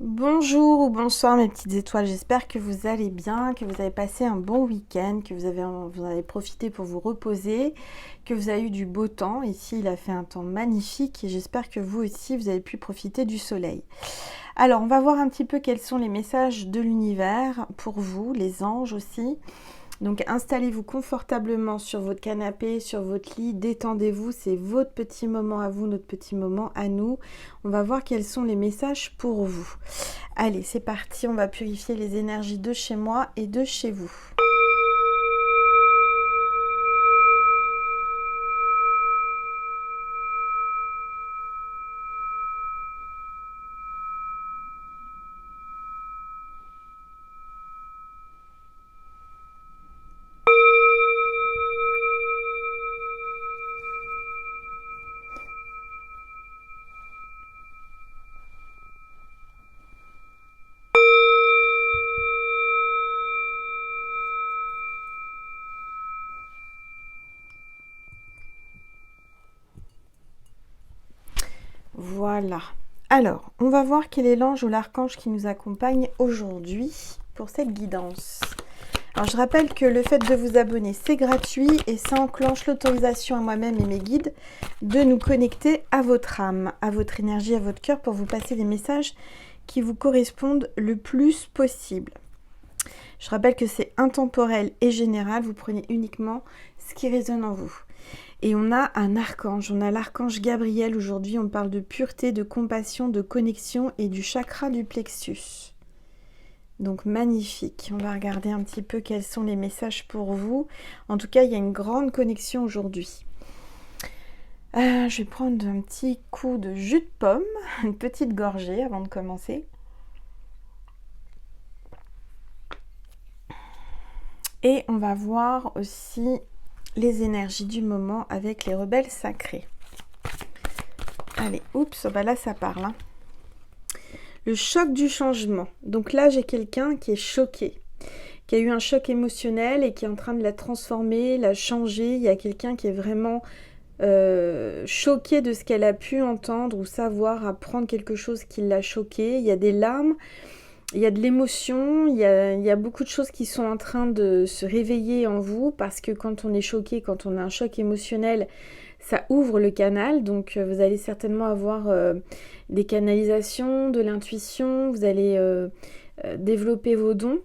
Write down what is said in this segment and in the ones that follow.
Bonjour ou bonsoir mes petites étoiles, j'espère que vous allez bien, que vous avez passé un bon week-end, que vous avez profité pour vous reposer, que vous avez eu du beau temps. Ici il a fait un temps magnifique et j'espère que vous aussi vous avez pu profiter du soleil. Alors on va voir un petit peu quels sont les messages de l'univers pour vous, les anges aussi. Donc installez-vous confortablement sur votre canapé, sur votre lit, détendez-vous, c'est votre petit moment à vous, notre petit moment à nous. On va voir quels sont les messages pour vous. Allez, c'est parti, on va purifier les énergies de chez moi et de chez vous. Voilà. Alors, on va voir quel est l'ange ou l'archange qui nous accompagne aujourd'hui pour cette guidance. Alors, je rappelle que le fait de vous abonner, c'est gratuit et ça enclenche l'autorisation à moi-même et mes guides de nous connecter à votre âme, à votre énergie, à votre cœur pour vous passer des messages qui vous correspondent le plus possible. Je rappelle que c'est intemporel et général, vous prenez uniquement ce qui résonne en vous. Et on a un archange, on a l'archange Gabriel aujourd'hui, on parle de pureté, de compassion, de connexion et du chakra du plexus. Donc magnifique, on va regarder un petit peu quels sont les messages pour vous. En tout cas, il y a une grande connexion aujourd'hui. Je vais prendre un petit coup de jus de pomme, une petite gorgée avant de commencer. Et on va voir aussi les énergies du moment avec les rebelles sacrés. Allez, oups, bah là ça parle. Hein. Le choc du changement. Donc là, j'ai quelqu'un qui est choqué, qui a eu un choc émotionnel et qui est en train de la transformer, la changer. Il y a quelqu'un qui est vraiment choqué de ce qu'elle a pu entendre ou savoir, apprendre quelque chose qui l'a choqué. Il y a des larmes, il y a de l'émotion, il y a beaucoup de choses qui sont en train de se réveiller en vous parce que quand on est choqué, quand on a un choc émotionnel, ça ouvre le canal, donc vous allez certainement avoir des canalisations, de l'intuition, vous allez développer vos dons.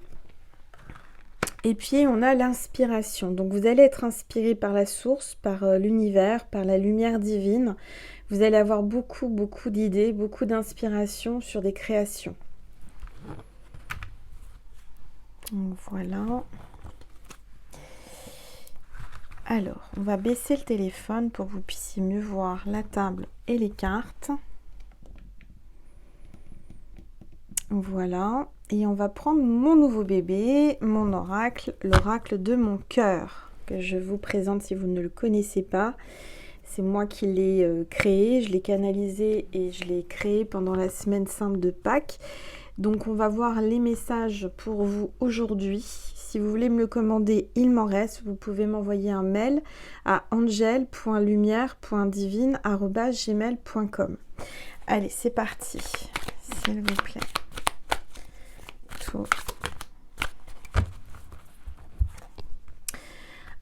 Et puis on a l'inspiration, donc vous allez être inspiré par la source, par l'univers, par la lumière divine. Vous allez avoir beaucoup d'idées, beaucoup d'inspiration sur des créations. Donc voilà. Alors, on va baisser le téléphone pour que vous puissiez mieux voir la table et les cartes. Voilà. Et on va prendre mon nouveau bébé, mon oracle, l'oracle de mon cœur, que je vous présente si vous ne le connaissez pas. C'est moi qui l'ai créé, je l'ai canalisé et je l'ai créé pendant la semaine sainte de Pâques. Donc on va voir les messages pour vous aujourd'hui. Si vous voulez me le commander, il m'en reste. Vous pouvez m'envoyer un mail à angel.lumière.divine@gmail.com. Allez, c'est parti. S'il vous plaît. Tout.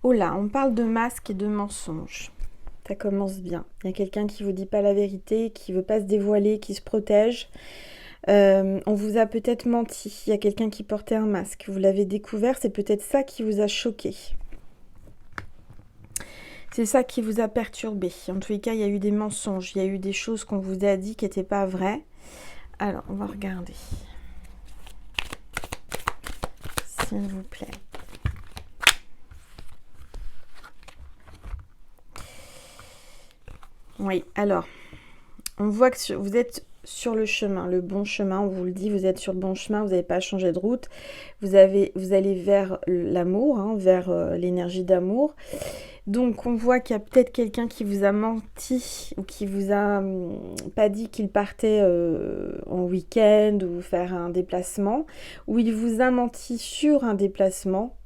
Oh là, on parle de masques et de mensonges. Ça commence bien. Il y a quelqu'un qui vous dit pas la vérité, qui veut pas se dévoiler, qui se protège. On vous a peut-être menti. Il y a quelqu'un qui portait un masque. Vous l'avez découvert, c'est peut-être ça qui vous a choqué. C'est ça qui vous a perturbé. En tous les cas, il y a eu des mensonges. Il y a eu des choses qu'on vous a dit qui n'étaient pas vraies. Alors, on va regarder. S'il vous plaît. Oui, alors, on voit que vous êtes sur le chemin, le bon chemin, on vous le dit, vous êtes sur le bon chemin, vous n'avez pas changé de route, vous allez vers l'amour, hein, vers l'énergie d'amour. Donc on voit qu'il y a peut-être quelqu'un qui vous a menti ou qui vous a pas dit qu'il partait en week-end ou faire un déplacement, ou il vous a menti sur un déplacement.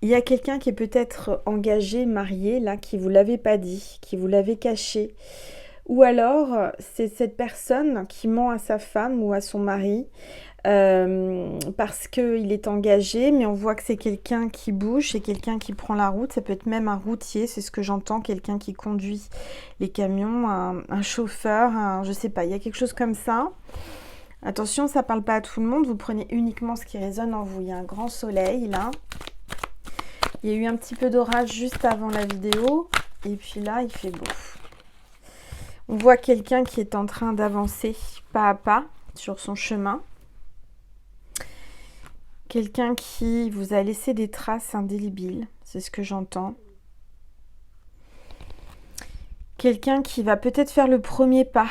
Il y a quelqu'un qui est peut-être engagé, marié, là, qui vous l'avait pas dit, qui vous l'avait caché, Ou alors, c'est cette personne qui ment à sa femme ou à son mari parce qu'il est engagé, mais on voit que c'est quelqu'un qui bouge, c'est quelqu'un qui prend la route, ça peut être même un routier, c'est ce que j'entends, quelqu'un qui conduit les camions, un chauffeur, je sais pas, il y a quelque chose comme ça. Attention, ça parle pas à tout le monde, vous prenez uniquement ce qui résonne en vous. Il y a un grand soleil là, il y a eu un petit peu d'orage juste avant la vidéo, et puis là il fait beau. On voit quelqu'un qui est en train d'avancer pas à pas sur son chemin. Quelqu'un qui vous a laissé des traces indélébiles, c'est ce que j'entends. Quelqu'un qui va peut-être faire le premier pas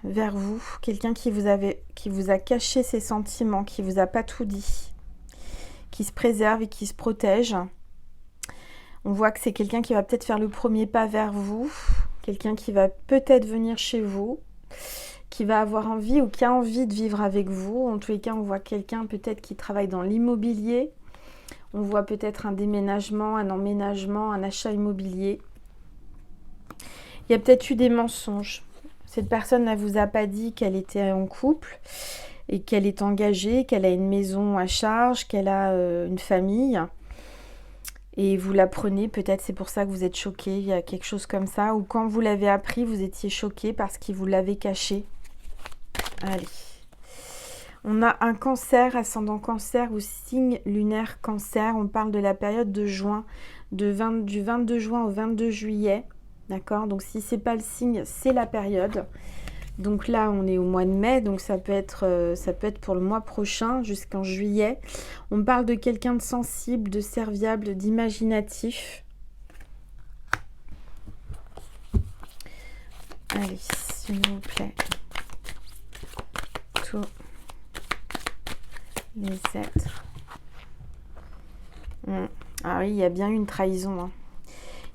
vers vous. Quelqu'un qui vous a caché ses sentiments, qui vous a pas tout dit. Qui se préserve et qui se protège. On voit que c'est quelqu'un qui va peut-être faire le premier pas vers vous. Quelqu'un qui va peut-être venir chez vous. Qui va avoir envie ou qui a envie de vivre avec vous. En tous les cas, on voit quelqu'un peut-être qui travaille dans l'immobilier. On voit peut-être un déménagement, un emménagement, un achat immobilier. Il y a peut-être eu des mensonges. Cette personne ne vous a pas dit qu'elle était en couple et qu'elle est engagée, qu'elle a une maison à charge, qu'elle a une famille. Et vous l'apprenez, peut-être c'est pour ça que vous êtes choqué, il y a quelque chose comme ça. Ou quand vous l'avez appris, vous étiez choqué parce qu'il vous l'avait caché. Allez. On a un cancer, ascendant cancer ou signe lunaire cancer. On parle de la période de juin, du 22 juin au 22 juillet. D'accord? Donc si c'est pas le signe, c'est la période. Donc là, on est au mois de mai, donc ça peut être pour le mois prochain, jusqu'en juillet. On parle de quelqu'un de sensible, de serviable, d'imaginatif. Allez, s'il vous plaît. Tous les êtres. Ah oui, il y a bien eu une trahison. Hein.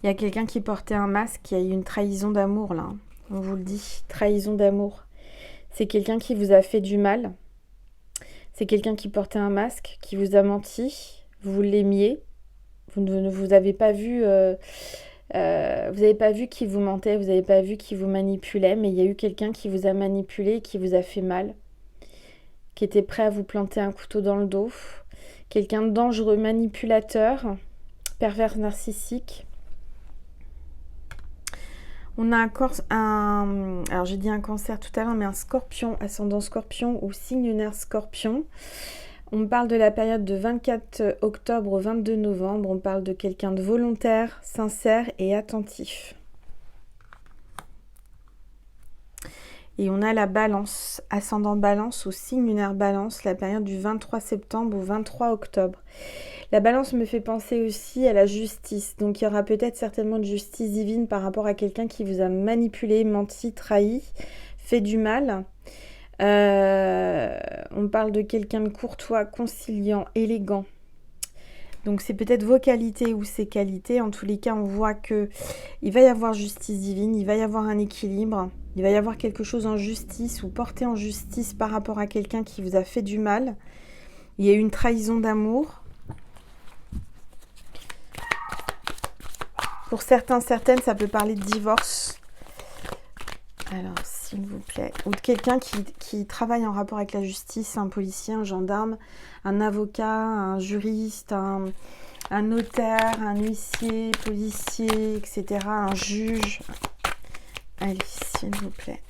Il y a quelqu'un qui portait un masque, il y a eu une trahison d'amour là. On vous le dit, trahison d'amour. C'est quelqu'un qui vous a fait du mal. C'est quelqu'un qui portait un masque, qui vous a menti. Vous l'aimiez. Vous ne vous avez pas vu... vous n'avez pas vu qui vous mentait, vous n'avez pas vu qui vous manipulait, mais il y a eu quelqu'un qui vous a manipulé et qui vous a fait mal. Qui était prêt à vous planter un couteau dans le dos. Quelqu'un de dangereux, manipulateur, pervers narcissique. On a alors j'ai dit un cancer tout à l'heure, mais un scorpion, ascendant scorpion ou signe lunaire scorpion. On parle de la période de 24 octobre au 22 novembre. On parle de quelqu'un de volontaire, sincère et attentif. Et on a la balance, ascendant balance ou signe lunaire balance, la période du 23 septembre au 23 octobre. La balance me fait penser aussi à la justice. Donc il y aura peut-être certainement de justice divine par rapport à quelqu'un qui vous a manipulé, menti, trahi, fait du mal. On parle de quelqu'un de courtois, conciliant, élégant. Donc c'est peut-être vos qualités ou ses qualités. En tous les cas, on voit que il va y avoir justice divine, il va y avoir un équilibre. Il va y avoir quelque chose en justice ou porté en justice par rapport à quelqu'un qui vous a fait du mal. Il y a eu une trahison d'amour. Pour certains, certaines, ça peut parler de divorce. Alors, s'il vous plaît. Ou de quelqu'un qui travaille en rapport avec la justice, un policier, un gendarme, un avocat, un juriste, un notaire, un huissier, policier, etc. Un juge. Allez, s'il vous plaît.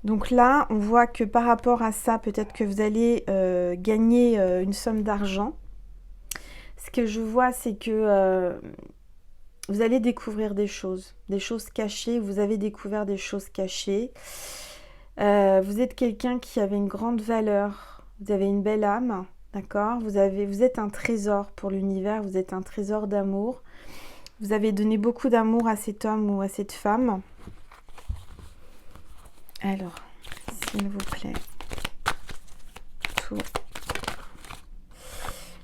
Donc là, on voit que par rapport à ça, peut-être que vous allez gagner une somme d'argent. Ce que je vois, c'est que vous allez découvrir des choses cachées. Vous avez découvert des choses cachées. Vous êtes quelqu'un qui avait une grande valeur. Vous avez une belle âme, d'accord ? Vous êtes un trésor pour l'univers. Vous êtes un trésor d'amour. Vous avez donné beaucoup d'amour à cet homme ou à cette femme. Alors, s'il vous plaît. Tout.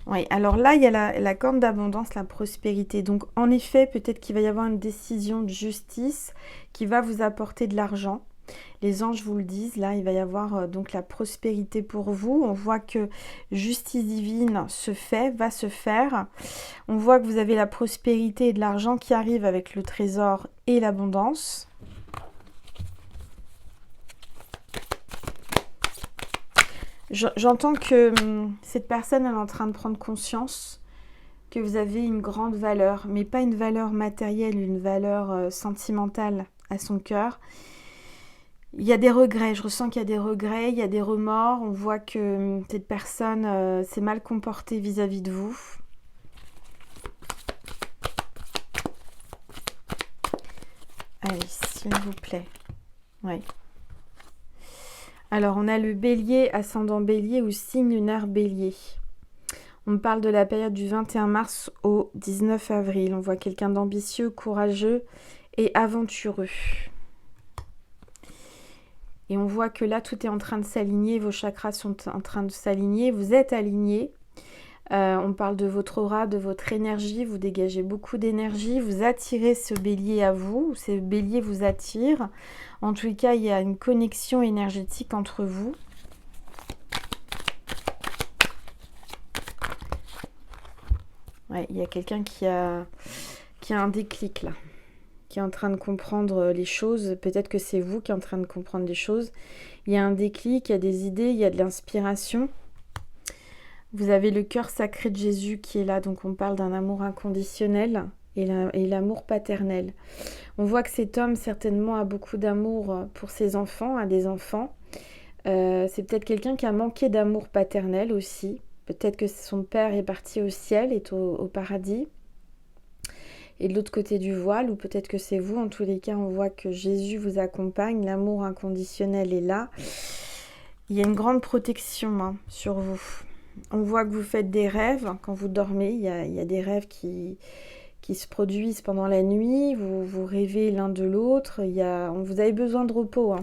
Oui, alors là, il y a la corne d'abondance, la prospérité. Donc, en effet, peut-être qu'il va y avoir une décision de justice qui va vous apporter de l'argent. Les anges vous le disent, là, il va y avoir donc la prospérité pour vous. On voit que justice divine va se faire. On voit que vous avez la prospérité et de l'argent qui arrive avec le trésor et l'abondance. J'entends que cette personne elle est en train de prendre conscience que vous avez une grande valeur, mais pas une valeur matérielle, une valeur sentimentale à son cœur. Il y a des regrets, je ressens qu'il y a des regrets, il y a des remords. On voit que cette personne s'est mal comportée vis-à-vis de vous. Allez, s'il vous plaît. Oui. Alors, on a le bélier, ascendant bélier ou signe lunaire bélier. On parle de la période du 21 mars au 19 avril. On voit quelqu'un d'ambitieux, courageux et aventureux. Et on voit que là, tout est en train de s'aligner, vos chakras sont en train de s'aligner, vous êtes alignés. On parle de votre aura, de votre énergie, vous dégagez beaucoup d'énergie, vous attirez ce bélier à vous, ce bélier vous attire. En tout cas, il y a une connexion énergétique entre vous. Ouais, il y a quelqu'un qui a un déclic là. Qui est en train de comprendre les choses, peut-être que c'est vous qui êtes en train de comprendre les choses. Il y a un déclic, il y a des idées, il y a de l'inspiration. Vous avez le cœur sacré de Jésus qui est là, donc on parle d'un amour inconditionnel et l'amour paternel. On voit que cet homme certainement a beaucoup d'amour pour ses enfants, a des enfants. C'est peut-être quelqu'un qui a manqué d'amour paternel aussi. Peut-être que son père est parti au ciel, est au paradis. Et de l'autre côté du voile, ou peut-être que c'est vous, en tous les cas, on voit que Jésus vous accompagne, l'amour inconditionnel est là. Il y a une grande protection sur vous. On voit que vous faites des rêves quand vous dormez, il y a des rêves qui se produisent pendant la nuit, vous rêvez l'un de l'autre, vous avez besoin de repos.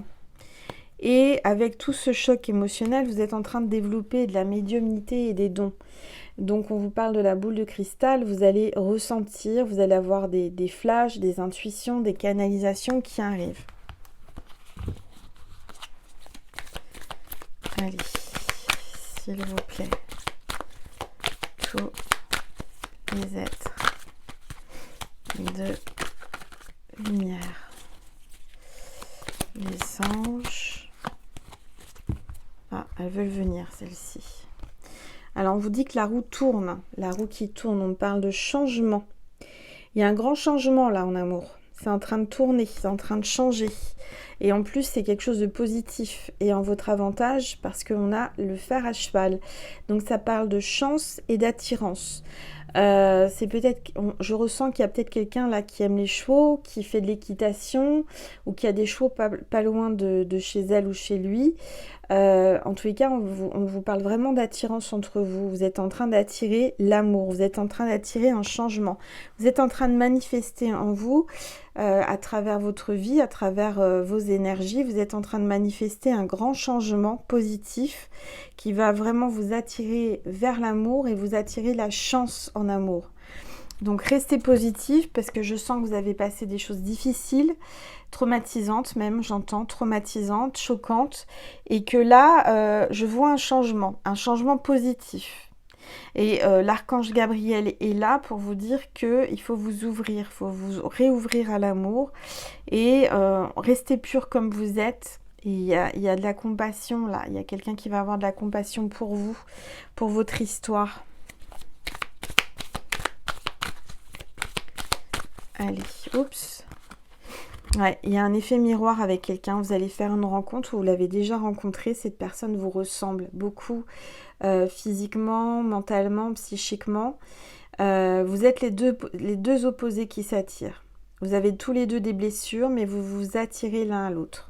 Et avec tout ce choc émotionnel, vous êtes en train de développer de la médiumnité et des dons. Donc on vous parle de la boule de cristal, vous allez ressentir, vous allez avoir des flashs, des intuitions, des canalisations qui arrivent. Allez, s'il vous plaît, tous les êtres de lumière, les anges. Ah, elles veulent venir, celles-ci. Alors, on vous dit que la roue tourne, la roue qui tourne, on parle de changement. Il y a un grand changement là en amour. C'est en train de tourner, c'est en train de changer. Et en plus, c'est quelque chose de positif et en votre avantage parce qu'on a le fer à cheval. Donc, ça parle de chance et d'attirance. C'est peut-être, je ressens qu'il y a peut-être quelqu'un là qui aime les chevaux, qui fait de l'équitation ou qui a des chevaux pas loin de chez elle ou chez lui. En tous les cas, on vous parle vraiment d'attirance entre vous. Vous êtes en train d'attirer l'amour, vous êtes en train d'attirer un changement. Vous êtes en train de manifester en vous, à travers votre vie, à travers vos énergies, vous êtes en train de manifester un grand changement positif qui va vraiment vous attirer vers l'amour et vous attirer la chance en amour. Donc restez positif parce que je sens que vous avez passé des choses difficiles, traumatisantes même, j'entends, traumatisantes, choquantes, et que là, je vois un changement positif. Et l'archange Gabriel est là pour vous dire qu'il faut vous ouvrir, il faut vous réouvrir à l'amour et rester pur comme vous êtes. Il y a de la compassion là, il y a quelqu'un qui va avoir de la compassion pour vous, pour votre histoire. Allez, oups. Ouais, il y a un effet miroir avec quelqu'un. Vous allez faire une rencontre ou vous l'avez déjà rencontré. Cette personne vous ressemble beaucoup physiquement, mentalement, psychiquement. Vous êtes les deux opposés qui s'attirent. Vous avez tous les deux des blessures, mais vous vous attirez l'un à l'autre.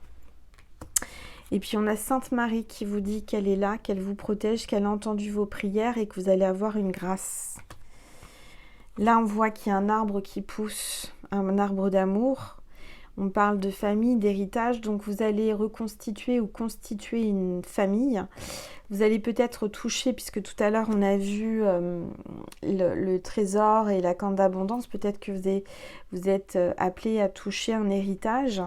Et puis on a Sainte Marie qui vous dit qu'elle est là, qu'elle vous protège, qu'elle a entendu vos prières et que vous allez avoir une grâce. Là, on voit qu'il y a un arbre qui pousse, un arbre d'amour. On parle de famille, d'héritage, donc vous allez reconstituer ou constituer une famille. Vous allez peut-être toucher, puisque tout à l'heure on a vu le trésor et la corne d'abondance, peut-être que vous êtes appelé à toucher un héritage.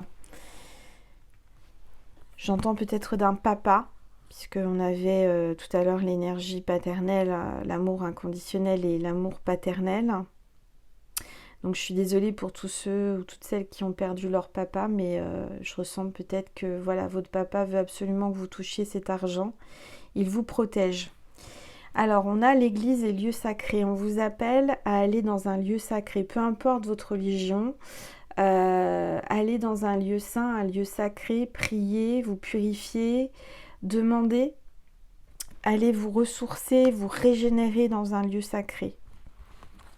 J'entends peut-être d'un papa, puisqu'on avait tout à l'heure l'énergie paternelle, l'amour inconditionnel et l'amour paternel. Donc je suis désolée pour tous ceux ou toutes celles qui ont perdu leur papa, mais je ressens peut-être que voilà, votre papa veut absolument que vous touchiez cet argent. Il vous protège. Alors on a l'église et lieu sacré. On vous appelle à aller dans un lieu sacré, peu importe votre religion. Allez dans un lieu saint, un lieu sacré, priez, vous purifiez, demandez, allez vous ressourcer, vous régénérer dans un lieu sacré.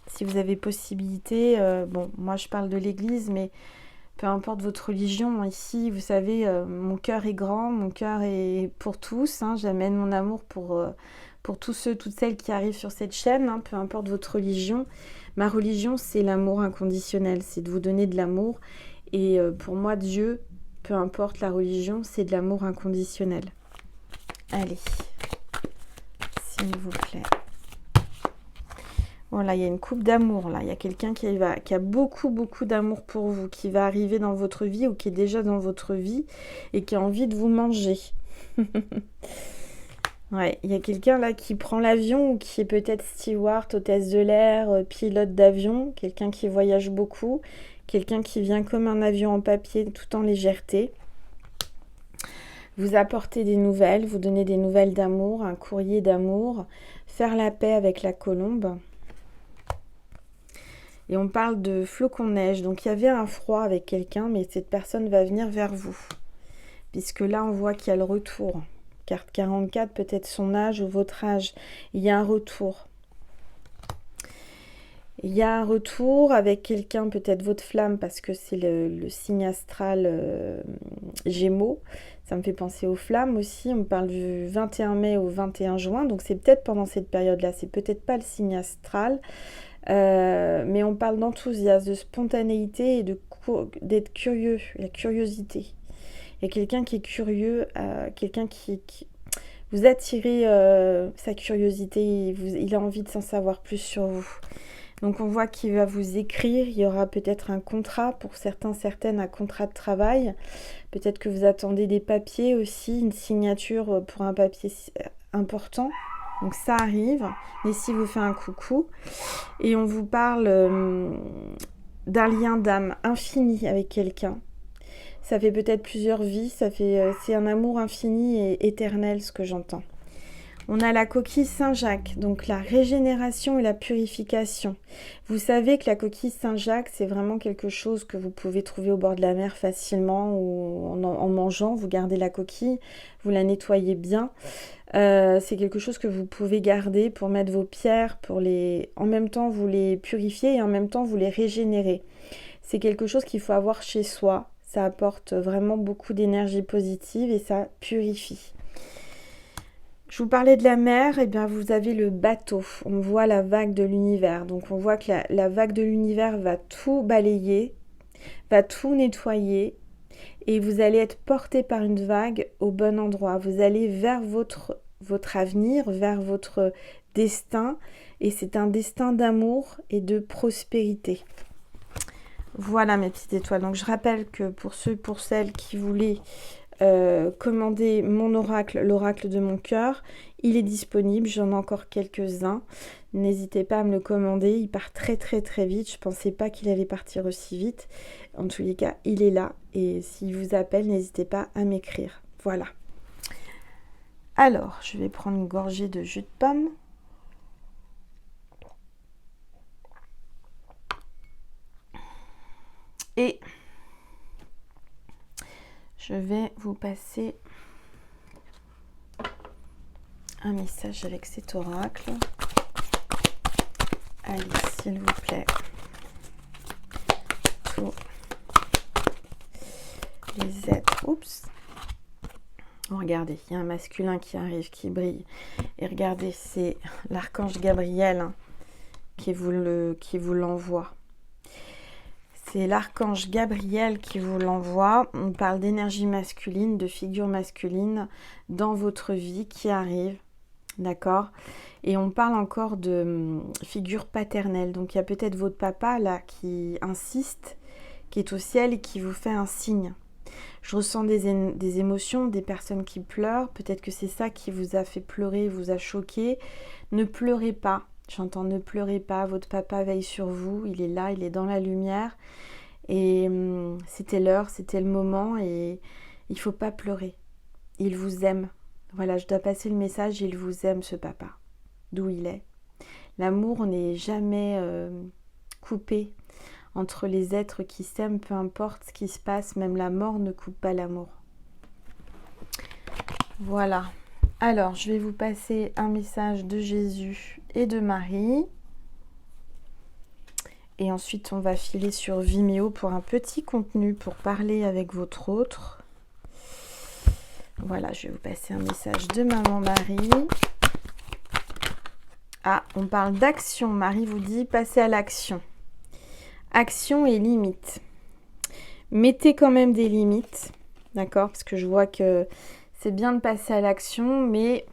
Si vous avez possibilité, bon, moi je parle de l'église, mais peu importe votre religion, ici, vous savez, mon cœur est grand, mon cœur est pour tous, hein, j'amène mon amour pour tous ceux, toutes celles qui arrivent sur cette chaîne, hein, peu importe votre religion. Ma religion, c'est l'amour inconditionnel, c'est de vous donner de l'amour. Et pour moi, Dieu, peu importe la religion, c'est de l'amour inconditionnel. Allez, s'il vous plaît. Voilà, il y a une coupe d'amour là. Il y a quelqu'un qui a beaucoup, beaucoup d'amour pour vous, qui va arriver dans votre vie ou qui est déjà dans votre vie et qui a envie de vous manger. Ouais, il y a quelqu'un là qui prend l'avion ou qui est peut-être steward, hôtesse de l'air, pilote d'avion, quelqu'un qui voyage beaucoup, quelqu'un qui vient comme un avion en papier tout en légèreté. Vous apportez des nouvelles, vous donnez des nouvelles d'amour, un courrier d'amour, faire la paix avec la colombe. Et on parle de flocons de neige. Donc il y avait un froid avec quelqu'un, mais cette personne va venir vers vous. Puisque là, on voit qu'il y a le retour. Carte 44, peut-être son âge ou votre âge. Il y a un retour. Il y a un retour avec quelqu'un, peut-être votre flamme, parce que c'est le signe astral Gémeaux. Ça me fait penser aux flammes aussi. On parle du 21 mai au 21 juin. Donc c'est peut-être pendant cette période-là. C'est peut-être pas le signe astral. Mais on parle d'enthousiasme, de spontanéité et d'être curieux, la curiosité. Il y a quelqu'un qui est curieux, quelqu'un qui vous attirez sa curiosité, il a envie de s'en savoir plus sur vous. Donc on voit qu'il va vous écrire, il y aura peut-être un contrat, pour certains, certaines, un contrat de travail. Peut-être que vous attendez des papiers aussi, une signature pour un papier important. Donc ça arrive, ici vous fait un coucou. Et on vous parle d'un lien d'âme infini avec quelqu'un. Ça fait peut-être plusieurs vies, c'est un amour infini et éternel ce que j'entends. On a la coquille Saint-Jacques, donc la régénération et la purification. Vous savez que la coquille Saint-Jacques, c'est vraiment quelque chose que vous pouvez trouver au bord de la mer facilement ou en mangeant. Vous gardez la coquille, vous la nettoyez bien. C'est quelque chose que vous pouvez garder pour mettre vos pierres, en même temps vous les purifiez et en même temps vous les régénérez. C'est quelque chose qu'il faut avoir chez soi. Ça apporte vraiment beaucoup d'énergie positive et ça purifie. Je vous parlais de la mer, et bien vous avez le bateau. On voit la vague de l'univers. Donc on voit que la vague de l'univers va tout balayer, va tout nettoyer. Et vous allez être porté par une vague au bon endroit. Vous allez vers votre avenir, vers votre destin. Et c'est un destin d'amour et de prospérité. Voilà mes petites étoiles. Donc je rappelle que pour ceux, pour celles qui voulaient commander mon oracle, l'oracle de mon cœur, il est disponible. J'en ai encore quelques-uns. N'hésitez pas à me le commander. Il part très très très vite. Je ne pensais pas qu'il allait partir aussi vite. En tous les cas, il est là. Et s'il vous appelle, n'hésitez pas à m'écrire. Voilà. Alors, je vais prendre une gorgée de jus de pomme. Et je vais vous passer un message avec cet oracle. Allez, s'il vous plaît. Tous les êtres. Oups. Regardez, il y a un masculin qui arrive, qui brille. Et regardez, c'est l'archange Gabriel hein, qui vous l'envoie. C'est l'archange Gabriel qui vous l'envoie. On parle d'énergie masculine, de figure masculine dans votre vie qui arrive. D'accord? Et on parle encore de figure paternelle. Donc il y a peut-être votre papa là qui insiste, qui est au ciel et qui vous fait un signe. Je ressens des émotions, des personnes qui pleurent. Peut-être que c'est ça qui vous a fait pleurer, vous a choqué. Ne pleurez pas. J'entends ne pleurez pas. Votre papa veille sur vous. Il est là, il est dans la lumière. Et c'était l'heure, c'était le moment. Et il ne faut pas pleurer. Il vous aime. Voilà, je dois passer le message. Il vous aime, ce papa. D'où il est. L'amour n'est jamais coupé entre les êtres qui s'aiment, peu importe ce qui se passe, même la mort ne coupe pas l'amour. Voilà. Alors, je vais vous passer un message de Jésus et de Marie. Et ensuite, on va filer sur Vimeo pour un petit contenu pour parler avec votre autre. Voilà, je vais vous passer un message de Maman Marie. Ah, on parle d'action. Marie vous dit, passez à l'action. Action et limites. Mettez quand même des limites, d'accord? Parce que je vois que c'est bien de passer à l'action, mais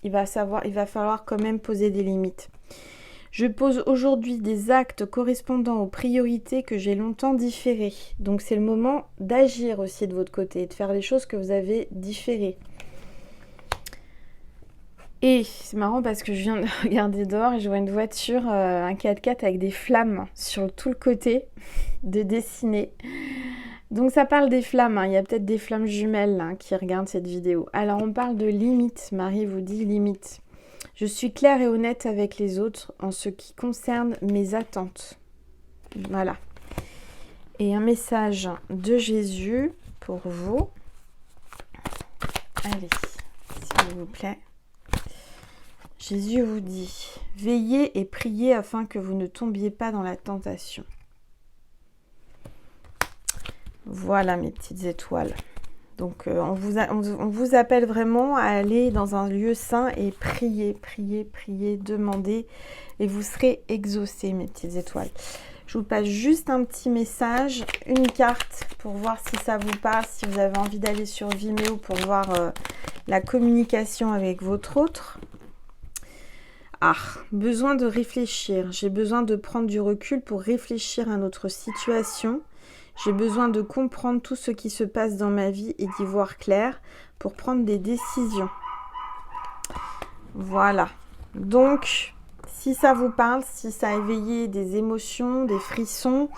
il va falloir quand même poser des limites. Je pose aujourd'hui des actes correspondant aux priorités que j'ai longtemps différées. Donc c'est le moment d'agir aussi de votre côté, de faire les choses que vous avez différées. Et c'est marrant parce que je viens de regarder dehors et je vois une voiture, un 4x4 avec des flammes sur tout le côté de dessiner. Donc ça parle des flammes, hein. Il y a peut-être des flammes jumelles là, qui regardent cette vidéo. Alors on parle de limites, Marie vous dit limite. Je suis claire et honnête avec les autres en ce qui concerne mes attentes. Voilà. Et un message de Jésus pour vous. Allez, s'il vous plaît. Jésus vous dit, veillez et priez afin que vous ne tombiez pas dans la tentation. Voilà mes petites étoiles. Donc on vous appelle vraiment à aller dans un lieu saint et prier, prier, prier, demander et vous serez exaucés mes petites étoiles. Je vous passe juste un petit message, une carte pour voir si ça vous parle, si vous avez envie d'aller sur Vimeo pour voir la communication avec votre autre. Ah, besoin de réfléchir. J'ai besoin de prendre du recul pour réfléchir à notre situation. J'ai besoin de comprendre tout ce qui se passe dans ma vie et d'y voir clair pour prendre des décisions. Voilà. Donc, si ça vous parle, si ça a éveillé des émotions, des frissons,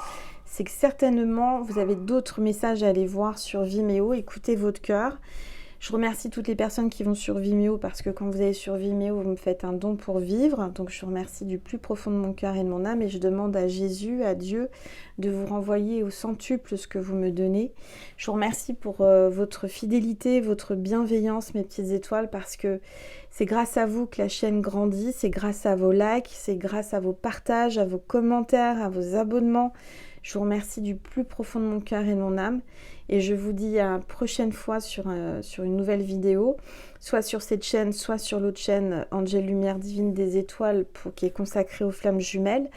c'est que certainement vous avez d'autres messages à aller voir sur Vimeo. Écoutez votre cœur. Je remercie toutes les personnes qui vont sur Vimeo parce que quand vous allez sur Vimeo, vous me faites un don pour vivre. Donc je vous remercie du plus profond de mon cœur et de mon âme et je demande à Jésus, à Dieu, de vous renvoyer au centuple ce que vous me donnez. Je vous remercie pour votre fidélité, votre bienveillance, mes petites étoiles, parce que c'est grâce à vous que la chaîne grandit, c'est grâce à vos likes, c'est grâce à vos partages, à vos commentaires, à vos abonnements. Je vous remercie du plus profond de mon cœur et de mon âme. Et je vous dis à la prochaine fois sur une nouvelle vidéo, soit sur cette chaîne, soit sur l'autre chaîne Angel Lumière Divine des Étoiles qui est consacrée aux flammes jumelles.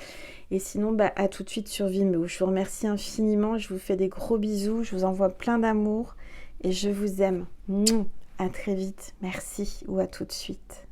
Et sinon, à tout de suite sur Vimeo. Je vous remercie infiniment, je vous fais des gros bisous, je vous envoie plein d'amour et je vous aime. À très vite, merci ou à tout de suite.